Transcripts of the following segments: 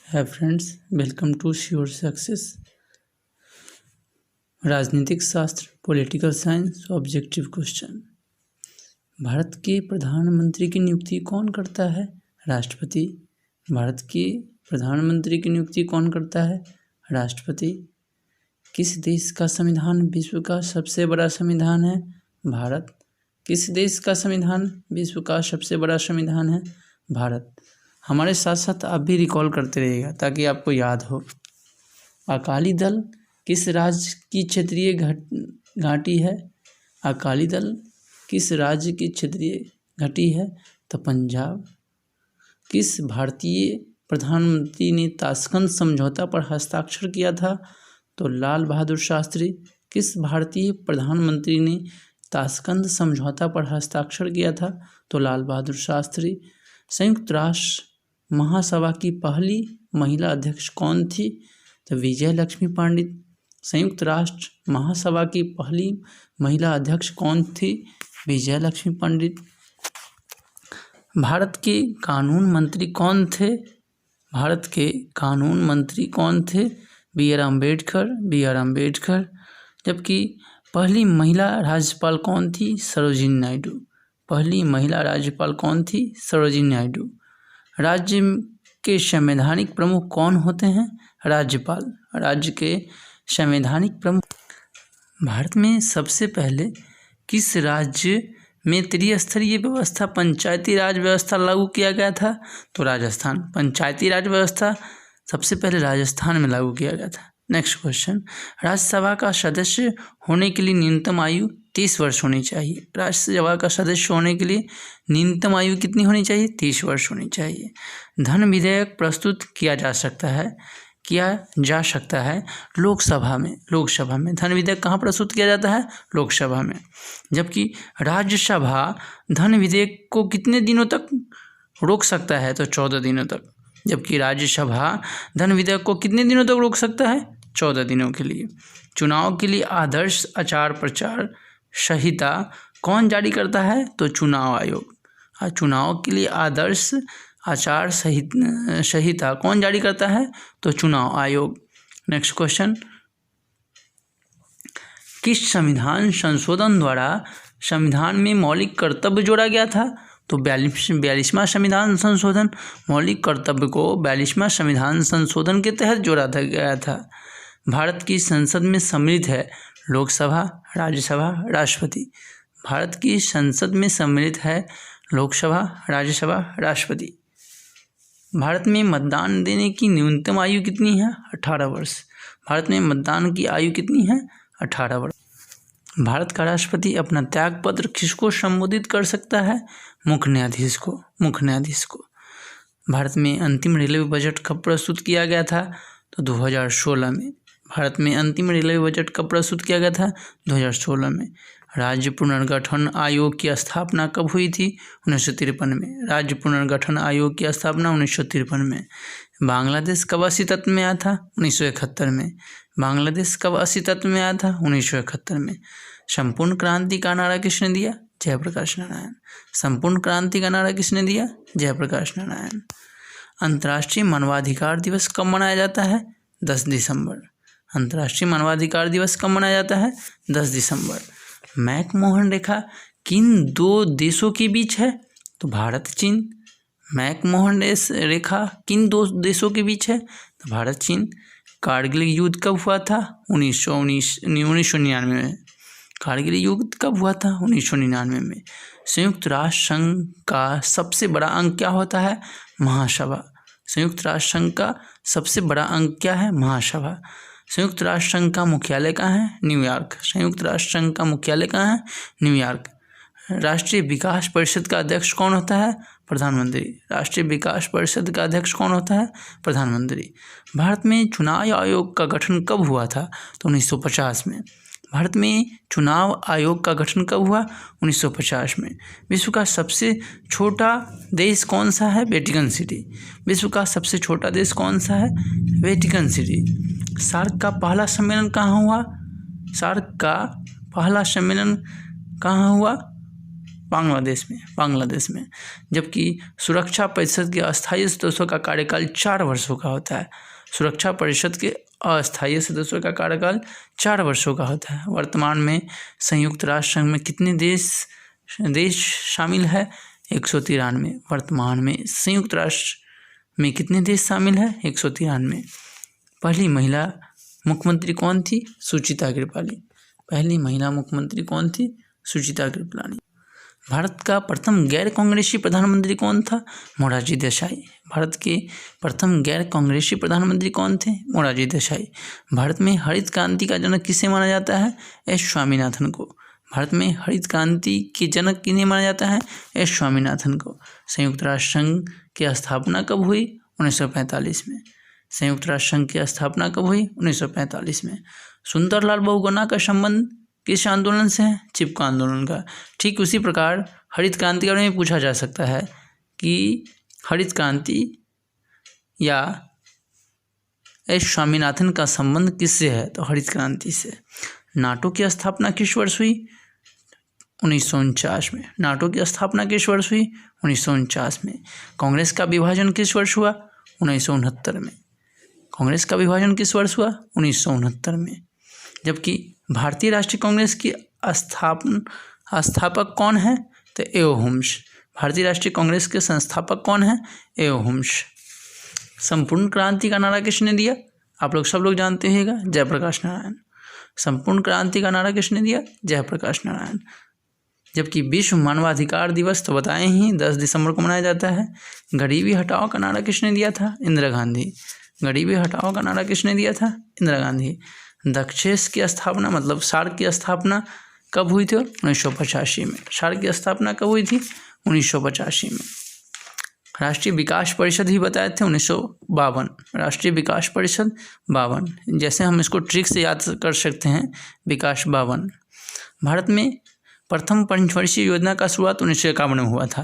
Hi friends, welcome to sure success. राजनीतिक शास्त्र, political science, objective question. Bharat के प्रधानमंत्री की नियुक्ति कौन करता है? राष्ट्रपति। भारत के प्रधानमंत्री की नियुक्ति कौन करता है? राष्ट्रपति। किस देश का संविधान विश्व का सबसे बड़ा संविधान है? भारत। किस देश का संविधान विश्व का सबसे बड़ा संविधान है? भारत। हमारे साथ साथ आप भी रिकॉल करते रहिएगा ताकि आपको याद हो। अकाली दल किस राज्य की क्षेत्रीय घाटी है? अकाली दल किस राज्य की क्षेत्रीय घाटी है? तो पंजाब। किस भारतीय प्रधानमंत्री ने ताशकंद समझौता पर हस्ताक्षर किया था? तो लाल बहादुर शास्त्री। किस भारतीय प्रधानमंत्री ने ताशकंद समझौता पर हस्ताक्षर किया था? तो लाल बहादुर शास्त्री। संयुक्त राष्ट्र महासभा की पहली महिला अध्यक्ष कौन थी? तो विजय लक्ष्मी पंडित। संयुक्त राष्ट्र महासभा की पहली महिला अध्यक्ष कौन थी? विजय लक्ष्मी पंडित। भारत के कानून मंत्री कौन थे? भारत के कानून मंत्री कौन थे? B R Ambedkar. जबकि पहली महिला राज्यपाल कौन थी? सरोजिनी नायडू। पहली महिला राज्यपाल कौन थी? सरोजिनी नायडू। राज्य के संवैधानिक प्रमुख कौन होते हैं? राज्यपाल। राज्य के संवैधानिक प्रमुख। भारत में सबसे पहले किस राज्य में त्रिस्तरीय व्यवस्था पंचायती राज व्यवस्था लागू किया गया था? तो राजस्थान। पंचायती राज व्यवस्था सबसे पहले राजस्थान में लागू किया गया था। Next question. राज्यसभा का सदस्य होने के लिए न्यूनतम आयु 30 वर्ष होनी चाहिए। राज्यसभा का सदस्य होने के लिए न्यूनतम आयु कितनी होनी चाहिए? 30 वर्ष होनी चाहिए। धन विधेयक प्रस्तुत किया जा सकता है लोकसभा में। धन विधेयक कहाँ प्रस्तुत किया जाता है? लोकसभा में। जबकि राज्यसभा धन विधेयक को कितने दिनों तक रोक सकता है? तो 14 दिनों तक। जबकि राज्यसभा धन विधेयक को कितने दिनों तक रोक सकता है? 14 दिनों के लिए। चुनाव के लिए आदर्श आचार प्रचार संहिता कौन जारी करता है? तो चुनाव आयोग। चुनाव के लिए आदर्श आचार संहिता कौन जारी करता है? तो चुनाव आयोग। Next question. किस संविधान संशोधन द्वारा संविधान में मौलिक कर्तव्य जोड़ा गया था? तो 42वां संविधान संशोधन। मौलिक कर्तव्य को 42वां संविधान संशोधन के तहत जोड़ा गया था। भारत की संसद में सम्मिलित है लोकसभा, राज्यसभा, राष्ट्रपति। भारत की संसद में सम्मिलित है लोकसभा, राज्यसभा, राष्ट्रपति। भारत में मतदान देने की न्यूनतम आयु कितनी है? 18 वर्ष। भारत में मतदान की आयु कितनी है? 18 वर्ष। भारत का राष्ट्रपति अपना त्यागपत्र किसको संबोधित कर सकता है? मुख्य न्यायाधीश को। भारत में अंतिम रेलवे बजट कब प्रस्तुत किया गया था? तो 2016 में। भारत में अंतिम रेलवे बजट कब प्रस्तुत किया गया था? 2016 में। राज्य पुनर्गठन आयोग की स्थापना कब हुई थी? 1953 में। राज्य पुनर्गठन आयोग की स्थापना 1953 में। बांग्लादेश कब अस्तित्व में आया था? 1971 में। बांग्लादेश कब अस्तित्व में आया था? 1971 में। संपूर्ण क्रांति का नारा किसने दिया? जयप्रकाश नारायण। संपूर्ण क्रांति का नारा किसने दिया? जयप्रकाश नारायण। अंतर्राष्ट्रीय मानवाधिकार दिवस कब मनाया जाता है? 10 दिसंबर। अंतर्राष्ट्रीय मानवाधिकार दिवस कब मनाया जाता है? 10 दिसंबर। मैकमोहन रेखा किन दो देशों के बीच है? तो भारत चीन। मैकमोहन रेखा किन दो देशों के बीच है? तो भारत चीन। कारगिल युद्ध कब हुआ था? 1999 में। कारगिल युद्ध कब हुआ था? 1999 में। संयुक्त राष्ट्र संघ का सबसे बड़ा अंग क्या होता है? महासभा। संयुक्त राष्ट्र संघ का सबसे बड़ा अंग क्या है? महासभा। संयुक्त राष्ट्र संघ का मुख्यालय कहाँ है? न्यूयॉर्क। संयुक्त राष्ट्र संघ का मुख्यालय कहाँ है? न्यूयॉर्क। राष्ट्रीय विकास परिषद का अध्यक्ष कौन होता है? प्रधानमंत्री। राष्ट्रीय विकास परिषद का अध्यक्ष कौन होता है? प्रधानमंत्री। भारत में चुनाव आयोग का गठन कब हुआ था? तो 1950 में। भारत में चुनाव आयोग का गठन कब हुआ? 1950 में। विश्व का सबसे छोटा देश कौन सा है? Vatican city. विश्व का सबसे छोटा देश कौन सा है? Vatican city. सार्क का पहला सम्मेलन कहाँ हुआ? सार्क का पहला सम्मेलन कहाँ हुआ? बांग्लादेश में। जबकि सुरक्षा परिषद के अस्थायी सदस्यों का कार्यकाल 4 वर्षों का होता है। सुरक्षा परिषद के अस्थायी सदस्यों का कार्यकाल 4 वर्षों का होता है। वर्तमान में संयुक्त राष्ट्र संघ में कितने देश शामिल है? 193। वर्तमान में संयुक्त राष्ट्र में कितने देश शामिल है? 193। पहली महिला मुख्यमंत्री कौन थी? सुचिता कृपाली। पहली महिला मुख्यमंत्री कौन थी? सुचिता कृपलानी। भारत का प्रथम गैर कांग्रेसी प्रधानमंत्री कौन था? मोरारजी देसाई। भारत के प्रथम गैर कांग्रेसी प्रधानमंत्री कौन थे? मोरारजी देसाई। भारत में हरित क्रांति का जनक किसे माना जाता है? एस स्वामीनाथन को। भारत में हरित क्रांति के जनक किन्हें माना जाता है? एस स्वामीनाथन को। संयुक्त राष्ट्र संघ की स्थापना कब हुई? 1945 में। संयुक्त राष्ट्र संघ की स्थापना कब हुई? 1945 में। सुंदरलाल बहुगुणा का संबंध किस आंदोलन से है? चिपको आंदोलन का। ठीक उसी प्रकार हरित क्रांति के बारे में पूछा जा सकता है कि हरित क्रांति या एस स्वामीनाथन का संबंध किससे है? तो हरित क्रांति से। नाटो की स्थापना किस वर्ष हुई? 1949 में। नाटो की स्थापना किस वर्ष हुई? 1949 में। कांग्रेस का विभाजन किस वर्ष हुआ? 1969 में। कांग्रेस का विभाजन किस वर्ष हुआ? 1969 में। जबकि भारतीय राष्ट्रीय कांग्रेस की स्थापक कौन है? तो एओ हुम्स। भारतीय राष्ट्रीय कांग्रेस के संस्थापक कौन है? एओ हुम्स। संपूर्ण क्रांति का नारा किसने दिया? आप लोग सब लोग जानते होंगे, जयप्रकाश नारायण। संपूर्ण क्रांति का नारा किसने दिया? जयप्रकाश नारायण। जबकि विश्व मानवाधिकार दिवस तो बताएं ही 10 दिसंबर को मनाया जाता है। गरीबी हटाओ का नारा किसने दिया था? इंदिरा गांधी। गरीबी हटाओ का नारा किसने दिया था? इंदिरा गांधी। दक्षेस की स्थापना मतलब सार्क की स्थापना कब हुई थी? 1985 में। सार्क की स्थापना कब हुई थी? 1985 में। राष्ट्रीय विकास परिषद ही बताए थे 1952। राष्ट्रीय विकास परिषद 52। जैसे हम इसको ट्रिक से याद कर सकते हैं, विकास 52। भारत में प्रथम पंचवर्षीय योजना का शुरुआत 1951 में हुआ था।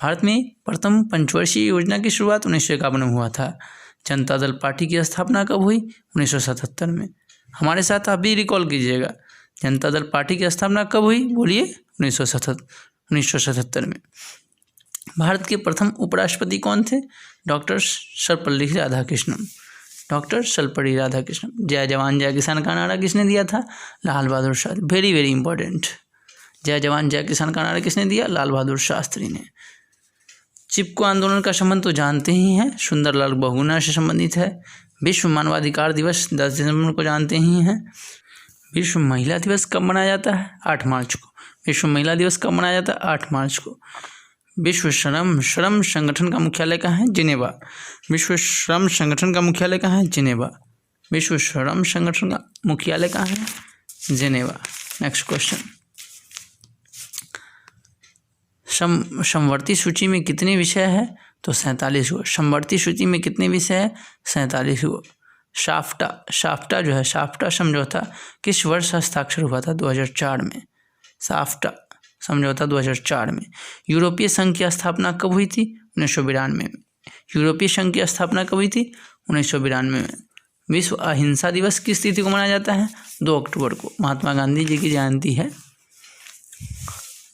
भारत में प्रथम पंचवर्षीय योजना की शुरुआत 1951 में हुआ था। जनता दल पार्टी की स्थापना कब हुई? 1977 में। हमारे साथ आप भी रिकॉल कीजिएगा, जनता दल पार्टी की स्थापना कब हुई? बोलिए। 1977 में। भारत के प्रथम उपराष्ट्रपति कौन थे? डॉक्टर सर्वपल्ली राधाकृष्णन। डॉक्टर सर्वपल्ली राधाकृष्णन। जय जवान जय किसान का नारा किसने दिया था? Lal Bahadur Shastri. Very very important. जय जवान जय किसान का नारा किसने दिया? लाल बहादुर शास्त्री ने। चिपको आंदोलन का संबंध तो जानते ही हैं, सुंदरलाल बहुगुणा से संबंधित है। विश्व मानवाधिकार दिवस 10 दिसंबर को जानते ही हैं। विश्व महिला दिवस कब मनाया जाता है? 8 मार्च को। विश्व महिला दिवस कब मनाया जाता है? 8 मार्च को। विश्व श्रम संगठन का मुख्यालय कहाँ है? जिनेवा। विश्व श्रम संगठन का मुख्यालय कहाँ है? जिनेवा। विश्व श्रम संगठन का मुख्यालय कहाँ है? जिनेवा। Next question. समवर्ती सूची में कितने विषय है? तो 47 गो। समवर्ती सूची में कितने विषय है? 47 गो। साफ्टा जो है, साफ्टा समझौता किस वर्ष हस्ताक्षर हुआ था? 2004 में। साफ्टा समझौता 2004 में। यूरोपीय संघ की स्थापना कब हुई थी? 1992 में। यूरोपीय संघ की स्थापना कब हुई थी? 1992 में। विश्व अहिंसा दिवस किस तिथि को मनाया जाता है? 2 अक्टूबर को। महात्मा गांधी जी की जयंती है।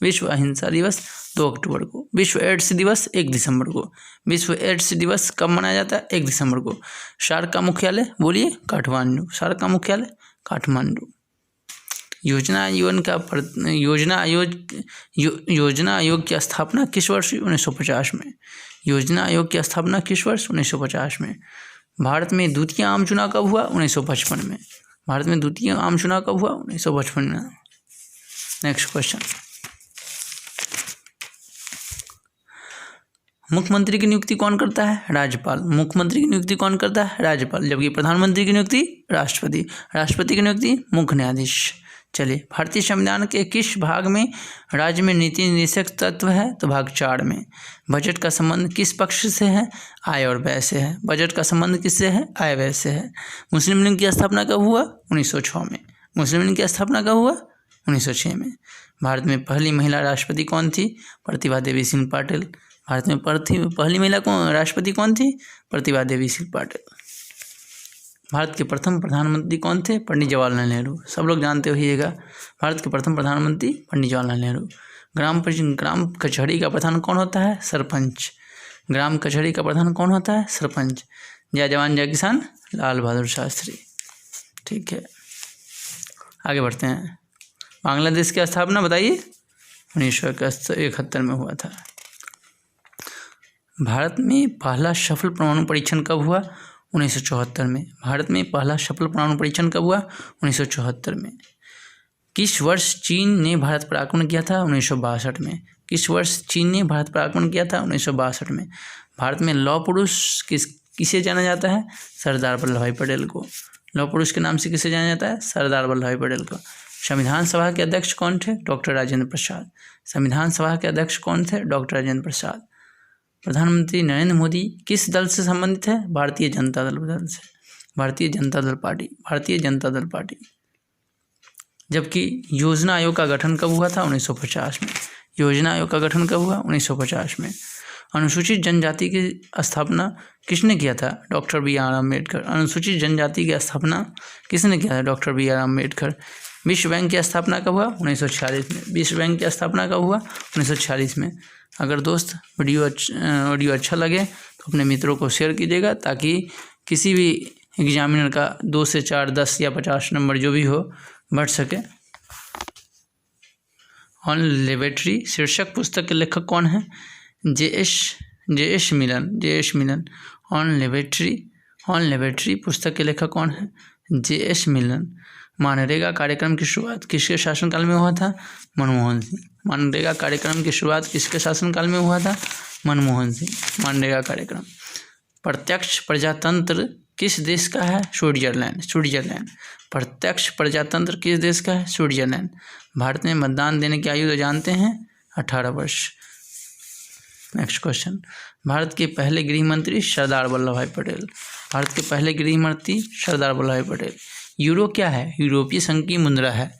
विश्व अहिंसा दिवस 2 अक्टूबर को। विश्व एड्स दिवस 1 दिसंबर को। विश्व एड्स दिवस कब मनाया जाता है? 1 दिसंबर को। सार्क का मुख्यालय बोलिए? काठमांडू। सार्क का मुख्यालय काठमांडू। योजना आयोग की स्थापना किस वर्ष हुई? 1950 में। योजना आयोग की स्थापना किस वर्ष? 1950 में। भारत में द्वितीय आम चुनाव कब हुआ? 1955 में। भारत में द्वितीय आम चुनाव कब हुआ? 1955 में। Next question. मुख्यमंत्री की नियुक्ति कौन करता है? राज्यपाल। मुख्यमंत्री की नियुक्ति कौन करता है? राज्यपाल। जबकि प्रधानमंत्री की नियुक्ति राष्ट्रपति। राष्ट्रपति की नियुक्ति मुख्य न्यायाधीश। चलिए, भारतीय संविधान के किस भाग में राज्य में नीति निर्देशक तत्व है? तो भाग 4 में। बजट का संबंध किस पक्ष से है? आय और व्यय से है। बजट का संबंध किससे है? आय व्यय से है। मुस्लिम लीग की स्थापना कब हुआ? 1906 में। मुस्लिम लीग की स्थापना कब हुआ? 1906 में। भारत में पहली महिला राष्ट्रपति कौन थी? प्रतिभा देवी सिंह पाटिल। भारत में पहली महिला राष्ट्रपति कौन थी? प्रतिभा देवी सिंह पाटिल। भारत के प्रथम प्रधानमंत्री कौन थे? पंडित जवाहरलाल नेहरू। सब लोग जानते होइएगा, भारत के प्रथम प्रधानमंत्री पंडित जवाहरलाल नेहरू। ग्राम कचहरी का प्रधान कौन होता है? सरपंच। ग्राम कचहरी का प्रधान कौन होता है? सरपंच। जय जवान जय किसान, लाल बहादुर शास्त्री। ठीक है, आगे बढ़ते हैं। बांग्लादेश की स्थापना बताइए? 1971 में हुआ था। भारत में पहला सफल परमाणु परीक्षण कब हुआ? 1974 में। भारत में पहला सफल परमाणु परीक्षण कब हुआ? 1974 में। किस वर्ष चीन ने भारत पर आक्रमण किया था? 1962 में। किस वर्ष चीन ने भारत पर आक्रमण किया था? 1962 में। भारत में लौह पुरुष किसे जाना जाता है? सरदार वल्लभ भाई पटेल को। लौह पुरुष के नाम से किसे जाना जाता है? सरदार वल्लभ भाई पटेल को। संविधान सभा के अध्यक्ष कौन थे? डॉक्टर राजेंद्र प्रसाद। संविधान सभा के अध्यक्ष कौन थे? डॉक्टर राजेंद्र प्रसाद। प्रधानमंत्री नरेंद्र मोदी किस दल से संबंधित है? भारतीय जनता दल से। भारतीय जनता दल पार्टी। भारतीय जनता दल पार्टी। जबकि योजना आयोग का गठन कब हुआ था? 1950 में। योजना आयोग का गठन कब हुआ? 1950 में। अनुसूचित जनजाति की स्थापना किसने किया था? Doctor B R. अम्बेडकर। अनुसूचित जनजाति की स्थापना किसने किया था? Doctor B R. अम्बेडकर। विश्व बैंक की स्थापना कब हुआ? 1946 में। विश्व बैंक की स्थापना कब हुआ? 1946 में। अगर दोस्त वीडियो अच्छा लगे तो अपने मित्रों को शेयर कीजिएगा, ताकि किसी भी एग्जामिनर का 2 से 4, 10 या 50 नंबर जो भी हो बढ़ सके। ऑन लेबोरेटरी शीर्षक पुस्तक के लेखक कौन है? जे.एस. मिलन। ऑन लेबोरेटरी पुस्तक के लेखक कौन है? जे.एस. मिलन। मनरेगा कार्यक्रम की शुरुआत किसके शासनकाल में हुआ था? मनमोहन सिंह। मनरेगा कार्यक्रम की शुरुआत किसके शासनकाल में हुआ था? मनमोहन सिंह। मनरेगा कार्यक्रम। प्रत्यक्ष प्रजातंत्र किस देश का है? स्विट्जरलैंड। प्रत्यक्ष प्रजातंत्र किस देश का है? स्विट्जरलैंड। भारत में मतदान देने की आयु तो जानते हैं, 18 वर्ष। Next question. भारत के पहले गृह मंत्री सरदार वल्लभ भाई पटेल। भारत के पहले गृह मंत्री सरदार वल्लभ भाई पटेल। यूरो क्या है? यूरोपीय संघ की मुद्रा है।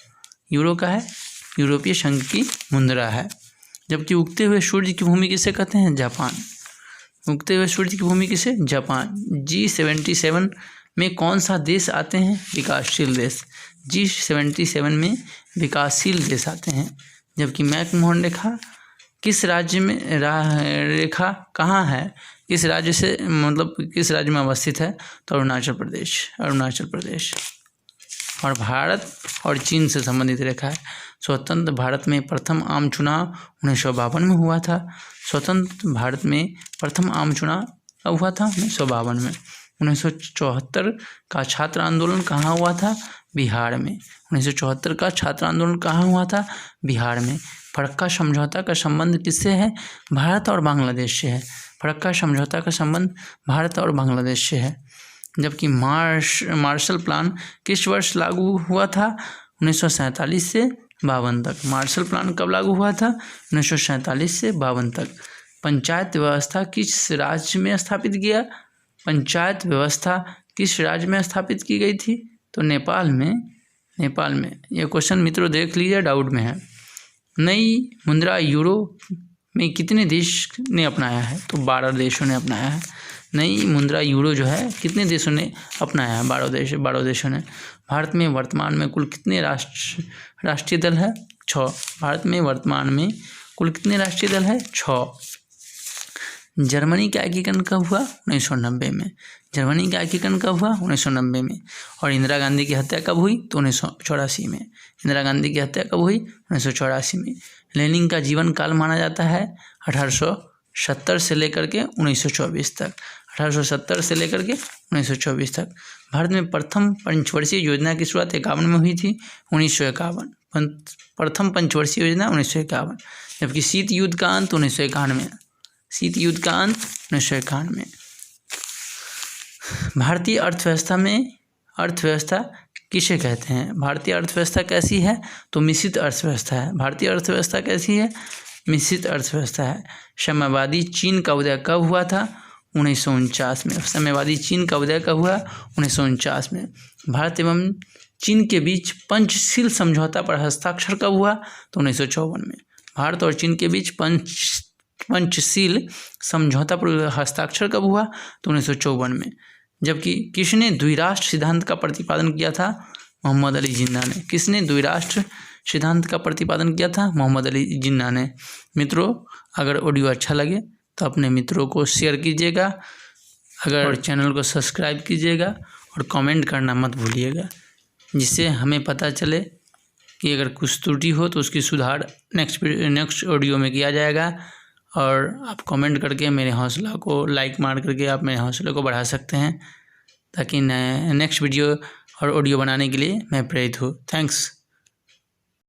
यूरो क्या है? यूरोपीय संघ की मुद्रा है। जबकि उगते हुए सूर्य की भूमि किसे कहते हैं? जापान। उगते हुए सूर्य की भूमि किसे? जापान। G77 में कौन सा देश आते हैं? विकासशील देश। G77 में विकासशील देश आते हैं। जबकि मैकमोहन रेखा किस राज्य में रेखा कहाँ है? किस राज्य से किस राज्य में अवस्थित है? तो अरुणाचल प्रदेश। और भारत और चीन से संबंधित रेखा है। स्वतंत्र भारत में प्रथम आम चुनाव 1952 में हुआ था। स्वतंत्र भारत में प्रथम आम चुनाव कब हुआ था? 1952 में। 1974 का छात्र आंदोलन कहाँ हुआ था? बिहार में। 1974 का छात्र आंदोलन कहाँ हुआ था? बिहार में। फरक्का समझौता का संबंध किससे है? भारत और बांग्लादेश से है। फरक्का समझौता का संबंध भारत और बांग्लादेश से है। जबकि मार्शल प्लान किस वर्ष लागू हुआ था? 1947 से 52 तक। मार्शल प्लान कब लागू हुआ था? 1947 से 52 तक। पंचायत व्यवस्था किस राज्य में स्थापित किया? पंचायत व्यवस्था किस राज्य में स्थापित की गई थी? तो नेपाल में। ये क्वेश्चन मित्रों देख लीजिए, डाउट में है। नई मुद्रा यूरो में कितने देश ने अपनाया है? तो 12 देशों ने अपनाया है। नई मुद्रा यूरो जो है कितने देशों ने अपनाया है? 12 देशों ने। भारत में वर्तमान में कुल कितने राष्ट्रीय दल है? 6। भारत में वर्तमान में कुल कितने राष्ट्रीय दल है? 6। जर्मनी का एकीकरण कब हुआ? 1990 में। जर्मनी का एकीकरण कब हुआ? 1990 में। और इंदिरा गांधी की हत्या कब हुई? तो 1984 में। इंदिरा गांधी की हत्या कब हुई? 1984 में। लेनिन का जीवन काल माना जाता है 1870 से लेकर के 1924 तक। 1870 से लेकर के 1924 तक। भारत में प्रथम पंचवर्षीय योजना की शुरुआत 51 में हुई थी, 1951। प्रथम पंचवर्षीय योजना 1951। जबकि शीत युद्ध का अंत 1991। शीत युद्ध का अंत 1991। भारतीय अर्थव्यवस्था किसे कहते हैं? भारतीय अर्थव्यवस्था कैसी है? तो मिश्रित अर्थव्यवस्था है। भारतीय अर्थव्यवस्था कैसी है? मिश्रित अर्थव्यवस्था है। साम्यवादी चीन का उदय कब हुआ था? 1949 में। साम्यवादी चीन का उदय कब हुआ? 1949 में। भारत एवं चीन के बीच पंचशील समझौता पर हस्ताक्षर कब हुआ? तो 1954 में। भारत और चीन के बीच पंचशील समझौता पर हस्ताक्षर कब हुआ? तो 1954 में। जबकि किसने द्विराष्ट्र सिद्धांत का प्रतिपादन किया था? मोहम्मद अली जिन्ना ने। किसने द्विराष्ट्र सिद्धांत का प्रतिपादन किया था? मोहम्मद अली जिन्ना ने। मित्रों, अगर ऑडियो अच्छा लगे तो अपने मित्रों को शेयर कीजिएगा, अगर चैनल को सब्सक्राइब कीजिएगा और कमेंट करना मत भूलिएगा, जिससे हमें पता चले कि अगर कुछ त्रुटि हो तो उसकी सुधार नेक्स्ट ऑडियो में किया जाएगा। और आप कमेंट करके मेरे हौसला को लाइक मार करके आप मेरे हौसले को बढ़ा सकते हैं, ताकि नेक्स्ट वीडियो और ऑडियो बनाने के लिए मैं प्रेरित हूँ। थैंक्स।